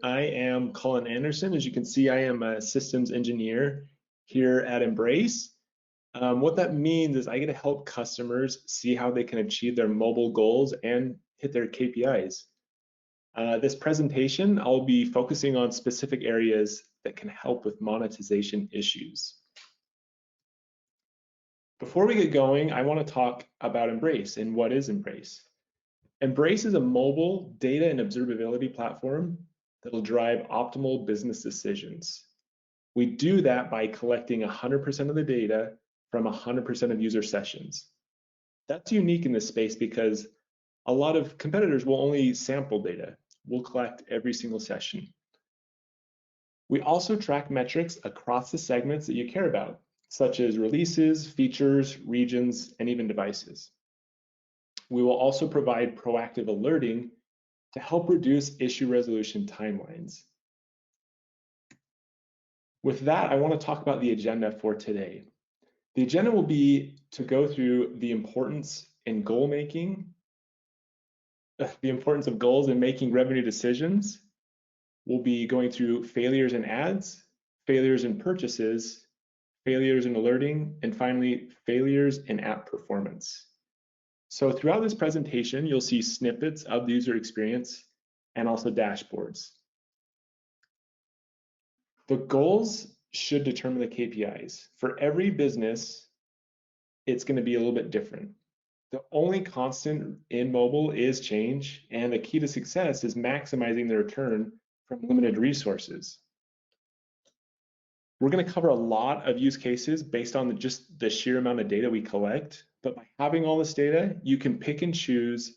I am Colin Anderson. As you can see, I am a systems engineer here at Embrace. What that means is I get to help customers see how they can achieve their mobile goals and hit their KPIs. This presentation, I'll be focusing on specific areas that can help with monetization issues. Before we get going, I want to talk about Embrace and what is Embrace. Embrace is a mobile data and observability platform that will drive optimal business decisions. We do that by collecting 100% of the data from 100% of user sessions. That's unique in this space because a lot of competitors will only sample data. We'll collect every single session. We also track metrics across the segments that you care about, such as releases, features, regions, and even devices. We will also provide proactive alerting to help reduce issue resolution timelines. With that, I want to talk about the agenda for today. The agenda will be to go through the importance in goal making, the importance of goals in making revenue decisions. We'll be going through failures in ads, failures in purchases, failures in alerting, and finally, failures in app performance. So throughout this presentation, you'll see snippets of the user experience and also dashboards. The goals should determine the KPIs. For every business, it's going to be a little bit different. The only constant in mobile is change, and the key to success is maximizing the return from limited resources. We're going to cover a lot of use cases based on just the sheer amount of data we collect, but by having all this data, you can pick and choose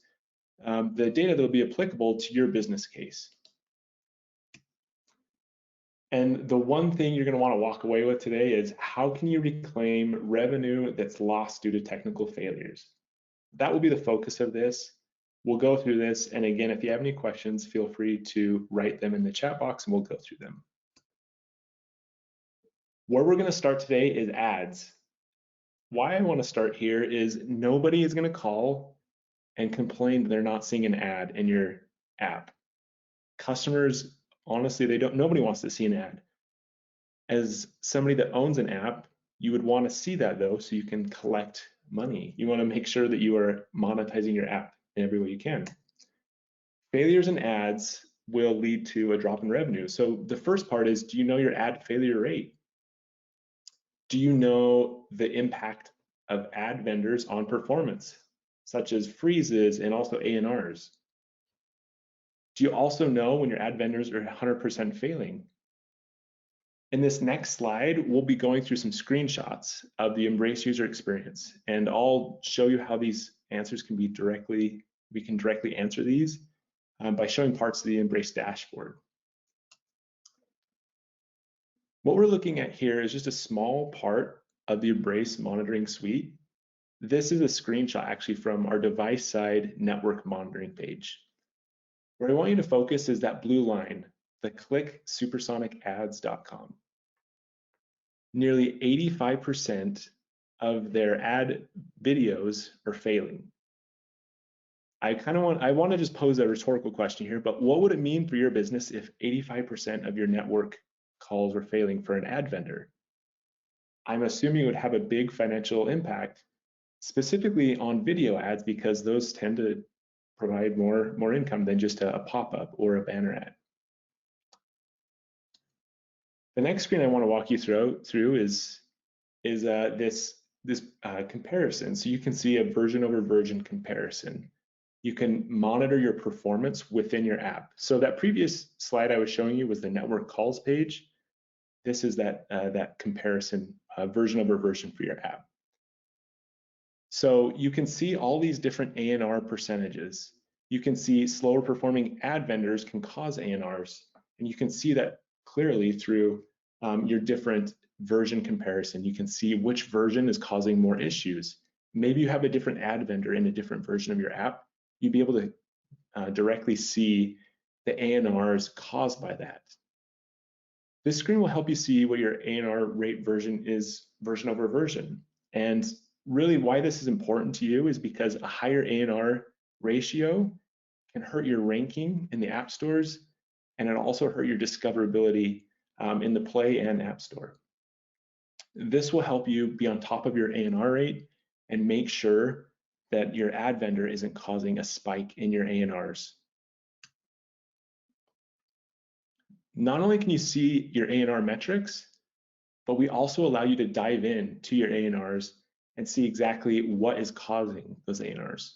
the data that will be applicable to your business case. And the one thing you're going to want to walk away with today is how can you reclaim revenue that's lost due to technical failures? That will be the focus of this. We'll go through this, and again, if you have any questions, feel free to write them in the chat box and we'll go through them. Where we're going to start today is ads. Why I want to start here is nobody is going to call and complain that they're not seeing an ad in your app. Customers, honestly, nobody wants to see an ad. As somebody that owns an app, you would want to see that though, so you can collect money. You want to make sure that you are monetizing your app in every way you can. Failures in ads will lead to a drop in revenue. So the first part is, do you know your ad failure rate? Do you know the impact of ad vendors on performance, such as freezes and also ANRs? Do you also know when your ad vendors are 100% failing? In this next slide, we'll be going through some screenshots of the Embrace user experience, and I'll show you how these answers can be we can directly answer these by showing parts of the Embrace dashboard. What we're looking at here is just a small part of the Embrace monitoring suite. This is a screenshot actually from our device side network monitoring page. Where I want you to focus is that blue line, the clicksupersonicads.com. Nearly 85% of their ad videos are failing. I want to just pose a rhetorical question here, but what would it mean for your business if 85% of your network calls were failing for an ad vendor? I'm assuming it would have a big financial impact, specifically on video ads, because those tend to provide more income than just a pop-up or a banner ad. The next screen I want to walk you through is this comparison. So you can see a version over version comparison. You can monitor your performance within your app. So that previous slide I was showing you was the network calls page. This is that comparison version over version for your app. So you can see all these different ANR percentages. You can see slower performing ad vendors can cause ANRs, and you can see that clearly through your different version comparison. You can see which version is causing more issues. Maybe you have a different ad vendor in a different version of your app. You'd be able to directly see the ANRs caused by that. This screen will help you see what your ANR rate version is version over version. And really why this is important to you is because a higher ANR ratio can hurt your ranking in the app stores and it'll also hurt your discoverability in the Play and App Store. This will help you be on top of your ANR rate and make sure that your ad vendor isn't causing a spike in your ANRs. Not only can you see your ANR metrics, but we also allow you to dive in to your ANRs and see exactly what is causing those ANRs.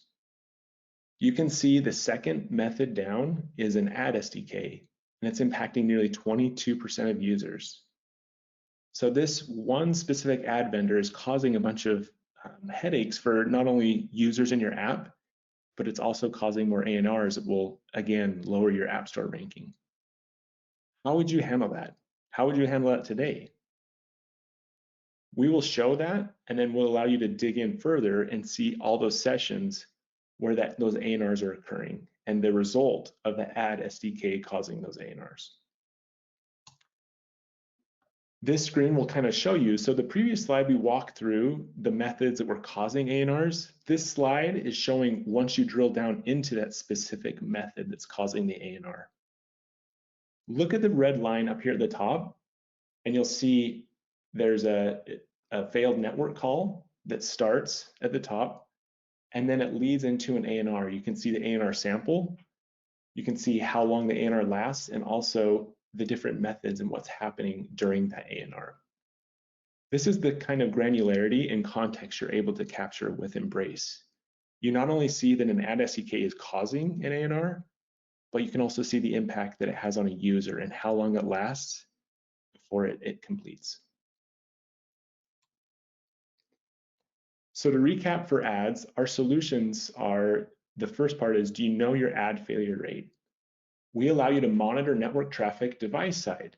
You can see the second method down is an ad SDK, and it's impacting nearly 22% of users. So this one specific ad vendor is causing a bunch of headaches for not only users in your app, but it's also causing more ANRs that will, again, lower your App Store ranking. How would you handle that? How would you handle that today? We will show that, and then we'll allow you to dig in further and see all those sessions where those ANRs are occurring and the result of the ad SDK causing those ANRs. This screen will kind of show you, so the previous slide we walked through the methods that were causing ANRs. This slide is showing once you drill down into that specific method that's causing the ANR. Look at the red line up here at the top, and you'll see there's a failed network call that starts at the top, and then it leads into an ANR. You can see the ANR sample. You can see how long the ANR lasts, and also the different methods and what's happening during that ANR. This is the kind of granularity and context you're able to capture with Embrace. You not only see that an ad SDK is causing an ANR, but you can also see the impact that it has on a user and how long it lasts before it completes. So to recap for ads, our solutions are, the first part is, do you know your ad failure rate? We allow you to monitor network traffic device side.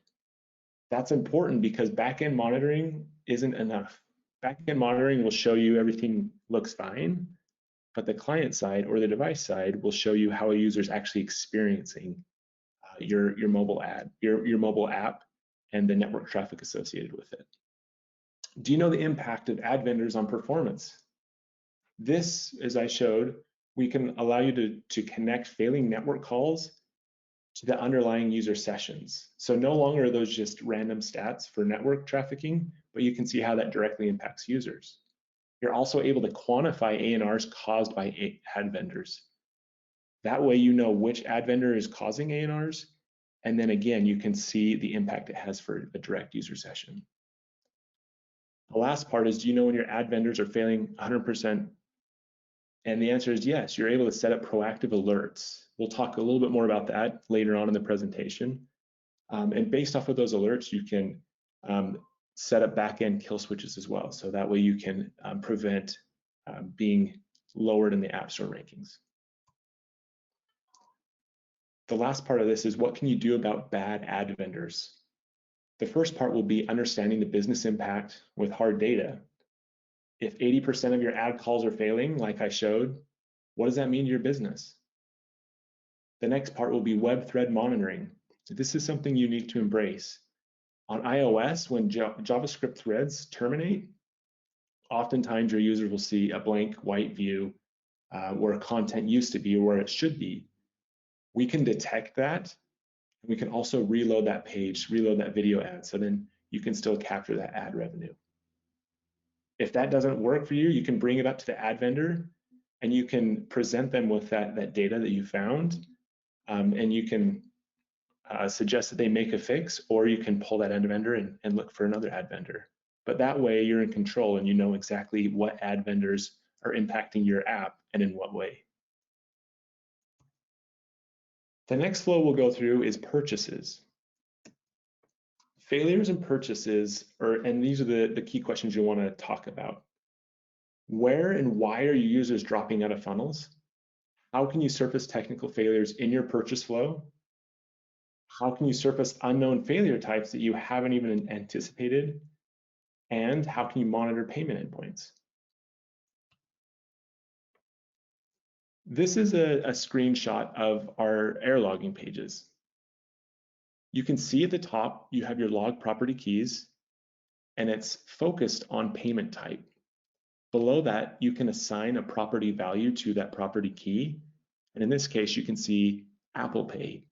That's important because backend monitoring isn't enough. Backend monitoring will show you everything looks fine, but the client side or the device side will show you how a user is actually experiencing your mobile ad, your mobile app, and the network traffic associated with it. Do you know the impact of ad vendors on performance? This, as I showed, we can allow you to connect failing network calls to the underlying user sessions. So no longer are those just random stats for network trafficking, but you can see how that directly impacts users. You're also able to quantify ANRs caused by ad vendors. That way you know which ad vendor is causing ANRs, and then again, you can see the impact it has for a direct user session. The last part is, do you know when your ad vendors are failing 100%? And the answer is yes, you're able to set up proactive alerts. We'll talk a little bit more about that later on in the presentation. And based off of those alerts, you can set up back-end kill switches as well. So that way you can prevent being lowered in the App Store rankings. The last part of this is, what can you do about bad ad vendors? The first part will be understanding the business impact with hard data. If 80% of your ad calls are failing, like I showed, what does that mean to your business? The next part will be web thread monitoring. So this is something you need to embrace. On iOS, when JavaScript threads terminate, oftentimes your users will see a blank white view where content used to be or where it should be. We can detect that. And we can also reload that page, reload that video ad, so then you can still capture that ad revenue. If that doesn't work for you, you can bring it up to the ad vendor and you can present them with that data that you found, and you can suggest that they make a fix, or you can pull that ad vendor and look for another ad vendor. But that way you're in control and you know exactly what ad vendors are impacting your app and in what way. The next flow we'll go through is purchases. Failures and purchases, and these are the key questions you want to talk about. Where and why are your users dropping out of funnels? How can you surface technical failures in your purchase flow? How can you surface unknown failure types that you haven't even anticipated? And how can you monitor payment endpoints? This is a screenshot of our error logging pages. You can see at the top, you have your log property keys, and it's focused on payment type. Below that, you can assign a property value to that property key. And in this case, you can see Apple Pay.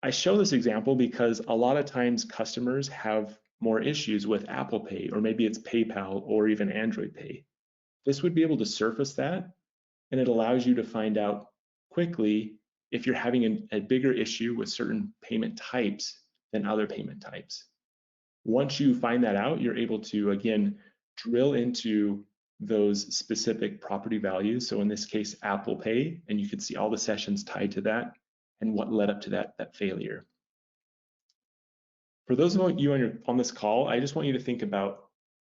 I show this example because a lot of times customers have more issues with Apple Pay, or maybe it's PayPal or even Android Pay. This would be able to surface that, and it allows you to find out quickly if you're having a bigger issue with certain payment types than other payment types. Once you find that out, you're able to, again, drill into those specific property values. So in this case, Apple Pay, and you can see all the sessions tied to that and what led up to that failure. For those of you on this call, I just want you to think about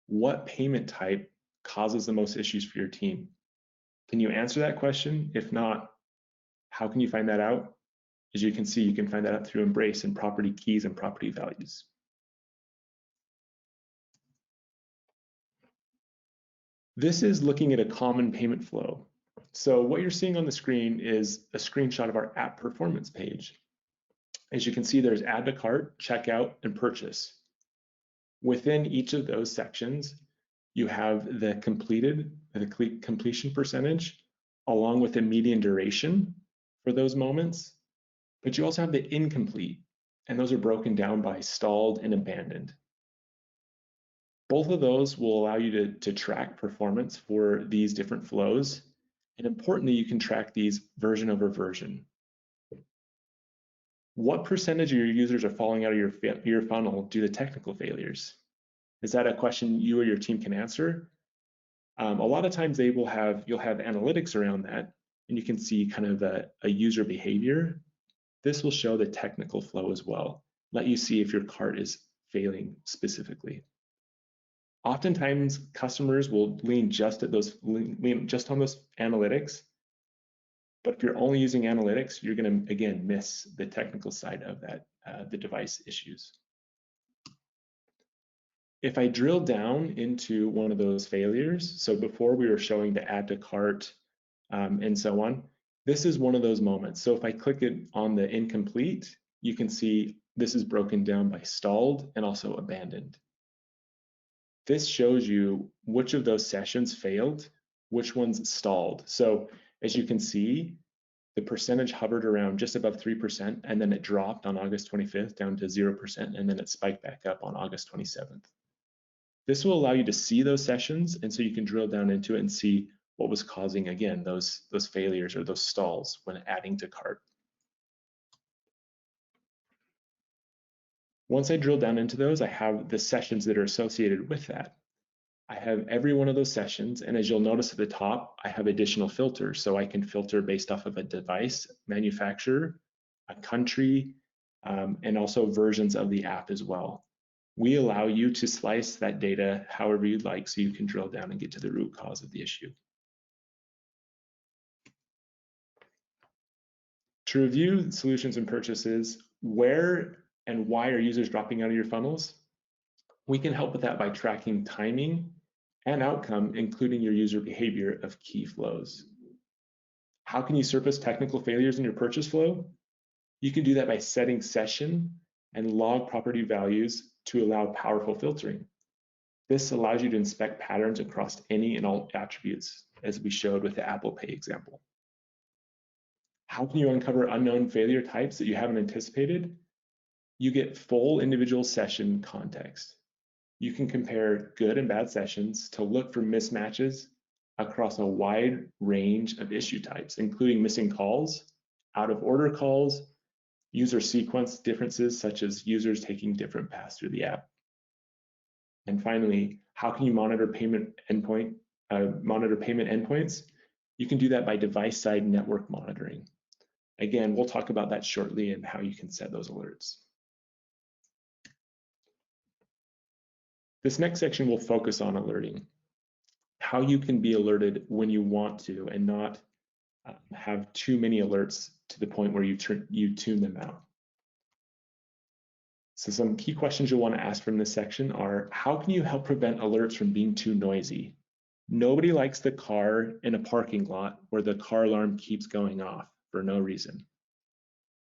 what payment type causes the most issues for your team. Can you answer that question? If not, how can you find that out? As you can see, you can find that out through Embrace and property keys and property values. This is looking at a common payment flow. So what you're seeing on the screen is a screenshot of our app performance page. As you can see, there's add to cart, checkout, and purchase. Within each of those sections, you have the completion percentage, along with the median duration for those moments. But you also have the incomplete, and those are broken down by stalled and abandoned. Both of those will allow you to track performance for these different flows. And importantly, you can track these version over version. What percentage of your users are falling out of your funnel due to technical failures? Is that a question you or your team can answer? A lot of times you'll have analytics around that, and you can see kind of a user behavior. This will show the technical flow as well, let you see if your cart is failing specifically. Oftentimes, customers will lean just on those analytics. But if you're only using analytics, you're going to, again, miss the technical side of that, the device issues. If I drill down into one of those failures, so before we were showing the add to cart and so on, this is one of those moments. So if I click it on the incomplete, you can see this is broken down by stalled and also abandoned. This shows you which of those sessions failed, which ones stalled. So as you can see, the percentage hovered around just above 3%, and then it dropped on August 25th down to 0%, and then it spiked back up on August 27th. This will allow you to see those sessions, and so you can drill down into it and see what was causing, again, those failures or those stalls when adding to cart. Once I drill down into those, I have the sessions that are associated with that. I have every one of those sessions, and as you'll notice at the top, I have additional filters. So I can filter based off of a device, manufacturer, a country, and also versions of the app as well. We allow you to slice that data however you'd like, so you can drill down and get to the root cause of the issue. To review solutions and purchases, where and why are users dropping out of your funnels? We can help with that by tracking timing and outcome, including your user behavior of key flows. How can you surface technical failures in your purchase flow? You can do that by setting session and log property values to allow powerful filtering. This allows you to inspect patterns across any and all attributes, as we showed with the Apple Pay example. How can you uncover unknown failure types that you haven't anticipated? You get full individual session context. You can compare good and bad sessions to look for mismatches across a wide range of issue types, including missing calls, out of order calls, user sequence differences, such as users taking different paths through the app. And finally, how can you monitor payment endpoints? You can do that by device-side network monitoring. Again, we'll talk about that shortly and how you can set those alerts. This next section will focus on alerting, how you can be alerted when you want to and not have too many alerts to the point where you tune them out. So some key questions you'll want to ask from this section are, how can you help prevent alerts from being too noisy? Nobody likes the car in a parking lot where the car alarm keeps going off for no reason.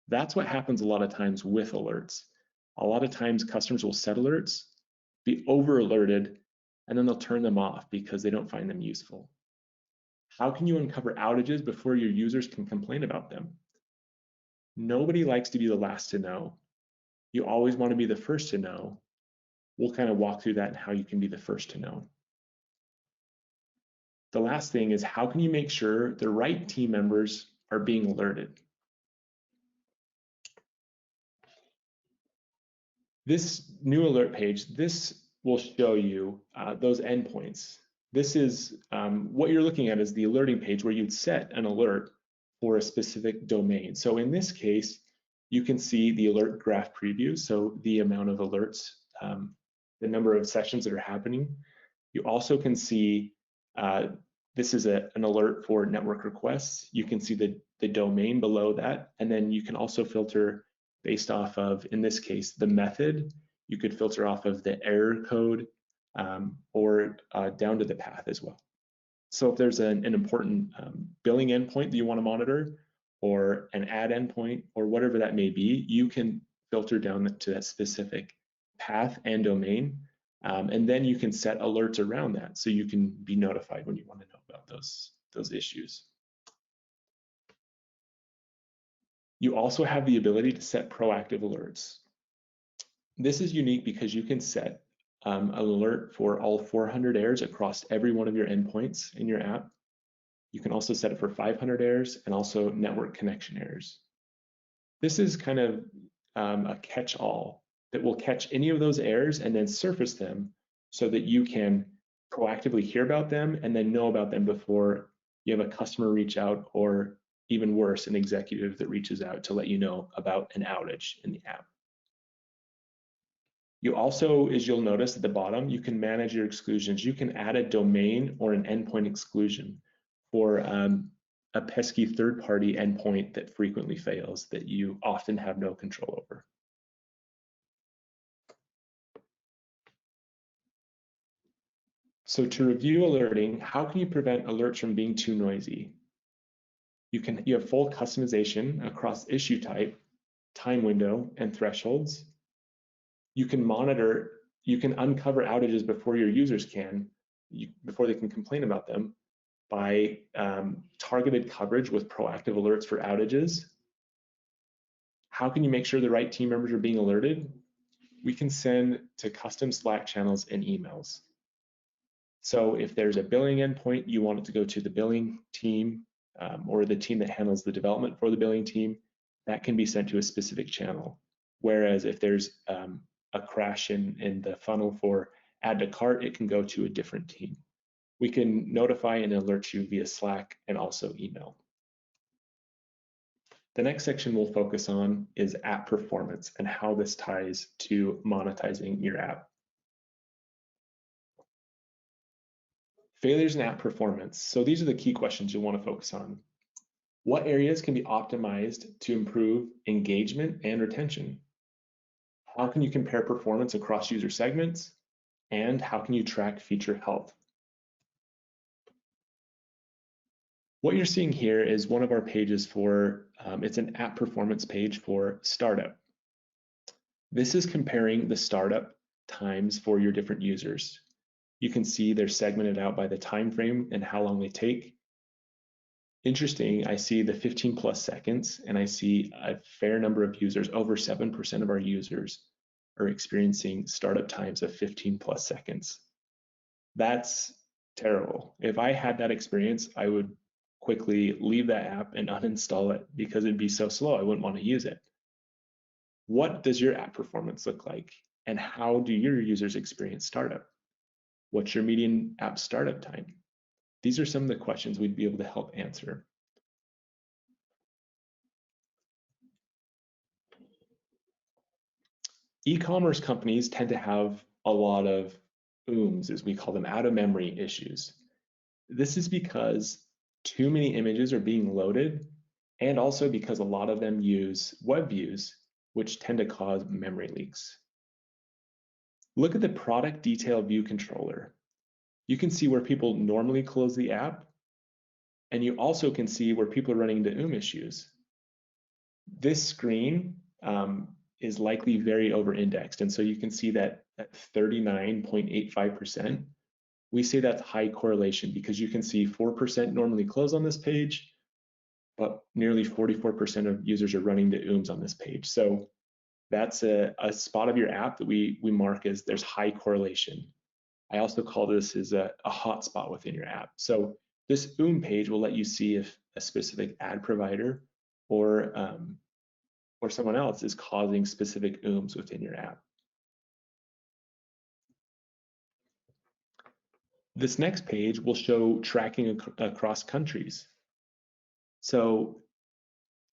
That's what happens a lot of times with alerts. A lot of times customers will set alerts, be over alerted, and then they'll turn them off because they don't find them useful. How can you uncover outages before your users can complain about them? Nobody likes to be the last to know. You always want to be the first to know. We'll kind of walk through that and how you can be the first to know. The last thing is, how can you make sure the right team members are being alerted? This new alert page, this will show you those endpoints. This is what you're looking at is the alerting page where you'd set an alert for a specific domain. So in this case, you can see the alert graph preview, so the amount of alerts, the number of sessions that are happening. You also can see this is an alert for network requests. You can see the domain below that, and then you can also filter based off of, in this case, the method. You could filter off of the error code or down to the path as well. So if there's an important billing endpoint that you want to monitor, or an ad endpoint, or whatever that may be, you can filter down to that specific path and domain. And then you can set alerts around that so you can be notified when you want to know about those issues. You also have the ability to set proactive alerts. This is unique because you can set an alert for all 400 errors across every one of your endpoints in your app. You can also set it for 500 errors and also network connection errors. This is kind of a catch-all that will catch any of those errors and then surface them so that you can proactively hear about them and then know about them before you have a customer reach out, or even worse, an executive that reaches out to let you know about an outage in the app. You also, as you'll notice at the bottom, you can manage your exclusions. You can add a domain or an endpoint exclusion for a pesky third-party endpoint that frequently fails that you often have no control over. So to review alerting, how can you prevent alerts from being too noisy? You have full customization across issue type, time window, and thresholds. You can monitor, you can uncover outages before your users can, before they can complain about them, by targeted coverage with proactive alerts for outages. How can you make sure the right team members are being alerted? We can send to custom Slack channels and emails. So if there's a billing endpoint, you want it to go to the billing team or the team that handles the development for the billing team, that can be sent to a specific channel. Whereas if there's a crash in the funnel for add to cart, it can go to a different team. We can notify and alert you via Slack and also email. The next section we'll focus on is app performance and how this ties to monetizing your app. Failures in app performance. So these are the key questions you'll want to focus on. What areas can be optimized to improve engagement and retention? How can you compare performance across user segments? And how can you track feature health? What you're seeing here is one of our pages for, it's an app performance page for startup. This is comparing the startup times for your different users. You can see they're segmented out by the time frame and how long they take. Interesting, I see the 15 plus seconds, and I see a fair number of users, over 7% of our users are experiencing startup times of 15 plus seconds. That's terrible. If I had that experience, I would quickly leave that app and uninstall it because it'd be so slow, I wouldn't want to use it. What does your app performance look like? And how do your users experience startup? What's your median app startup time? These are some of the questions we'd be able to help answer. E-commerce companies tend to have a lot of OOMs, as we call them, out of memory issues. This is because too many images are being loaded, and also because a lot of them use web views, which tend to cause memory leaks. Look at the product detail view controller. You can see where people normally close the app, and you also can see where people are running into OOM issues. This screen is likely very over-indexed, and so you can see that at 39.85%, we say that's high correlation because you can see 4% normally close on this page, but nearly 44% of users are running to UMs on this page. So that's a spot of your app that we mark as there's high correlation. I also call this as a hotspot within your app. So this page will let you see if a specific ad provider or someone else is causing specific within your app. This next page will show tracking across countries. So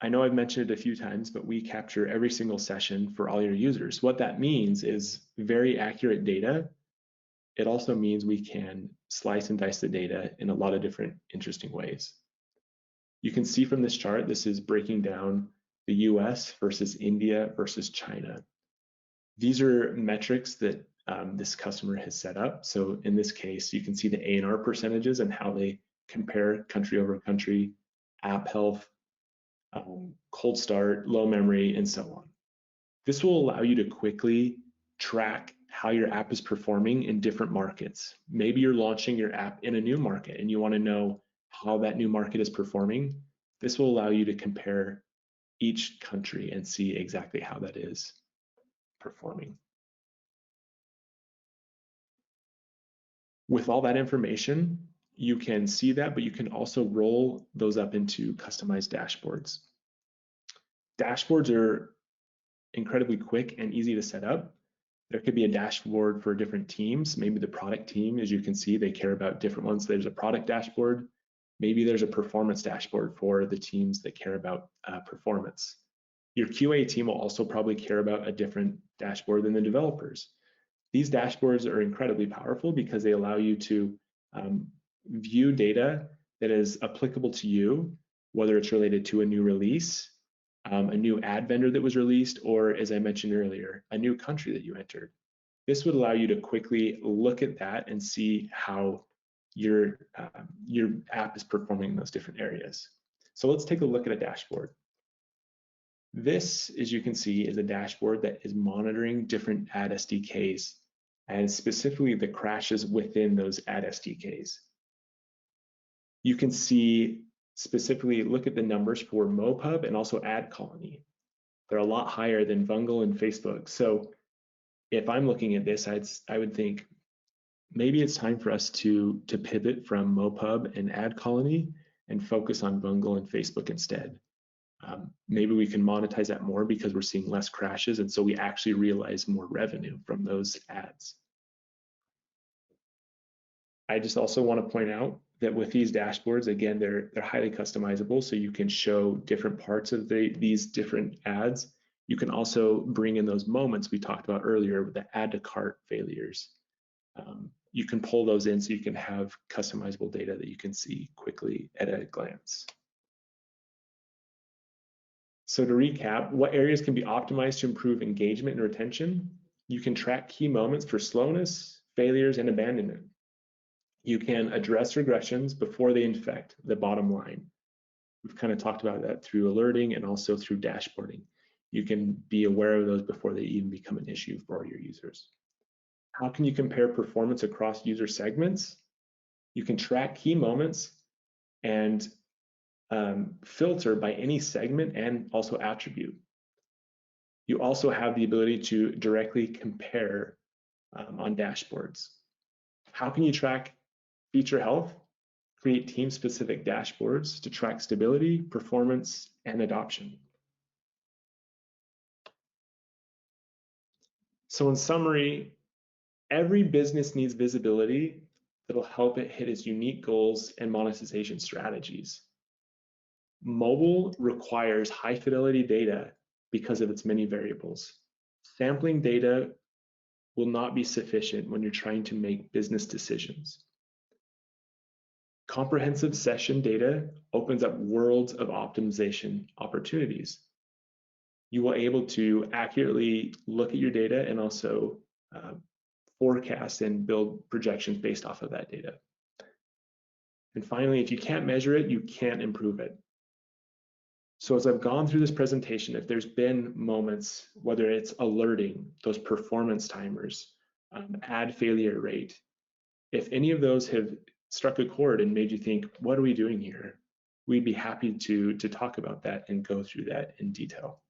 I know I've mentioned it a few times, but we capture every single session for all your users. What that means is very accurate data. It also means we can slice and dice the data in a lot of different interesting ways. You can see from this chart, this is breaking down the US versus India versus China. These are metrics that this customer has set up. So in this case, you can see the A&R percentages and how they compare country over country, app health, cold start, low memory, and so on. This will allow you to quickly track how your app is performing in different markets. Maybe you're launching your app in a new market and you want to know how that new market is performing. This will allow you to compare each country and see exactly how that is performing. With all that information, you can see that, but you can also roll those up into customized dashboards. Dashboards are incredibly quick and easy to set up. There could be a dashboard for different teams. Maybe the product team, as you can see, they care about different ones. There's a product dashboard. Maybe there's a performance dashboard for the teams that care about performance. Your QA team will also probably care about a different dashboard than the developers. These dashboards are incredibly powerful because they allow you to view data that is applicable to you, whether it's related to a new release, a new ad vendor that was released, or as I mentioned earlier, a new country that you entered. This would allow you to quickly look at that and see how your app is performing in those different areas. So let's take a look at a dashboard. This, as you can see, is a dashboard that is monitoring different ad SDKs and specifically the crashes within those ad SDKs. You can see specifically, look at the numbers for MoPub and also Ad Colony. They're a lot higher than Vungle and Facebook. So if I'm looking at this, I would think maybe it's time for us to pivot from MoPub and Ad Colony and focus on Vungle and Facebook instead. Maybe we can monetize that more because we're seeing less crashes, and so we actually realize more revenue from those ads. I just also want to point out that with these dashboards, again, they're highly customizable, so you can show different parts of these different ads. You can also bring in those moments we talked about earlier with the add to cart failures. You can pull those in so you can have customizable data that you can see quickly at a glance. So to recap, what areas can be optimized to improve engagement and retention? You can track key moments for slowness, failures, and abandonment. You can address regressions before they infect the bottom line. We've kind of talked about that through alerting and also through dashboarding. You can be aware of those before they even become an issue for your users. How can you compare performance across user segments? You can track key moments and filter by any segment and also attribute. You also have the ability to directly compare on dashboards. How can you track feature health? Create team-specific dashboards to track stability, performance, and adoption. So in summary, every business needs visibility that'll help it hit its unique goals and monetization strategies. Mobile requires high fidelity data because of its many variables. Sampling data will not be sufficient when you're trying to make business decisions. Comprehensive session data opens up worlds of optimization opportunities. You will be able to accurately look at your data and also forecast and build projections based off of that data. And finally, if you can't measure it, you can't improve it. So as I've gone through this presentation, if there's been moments, whether it's alerting, those performance timers, ad failure rate, if any of those have struck a chord and made you think, what are we doing here? we'd be happy to talk about that and go through that in detail.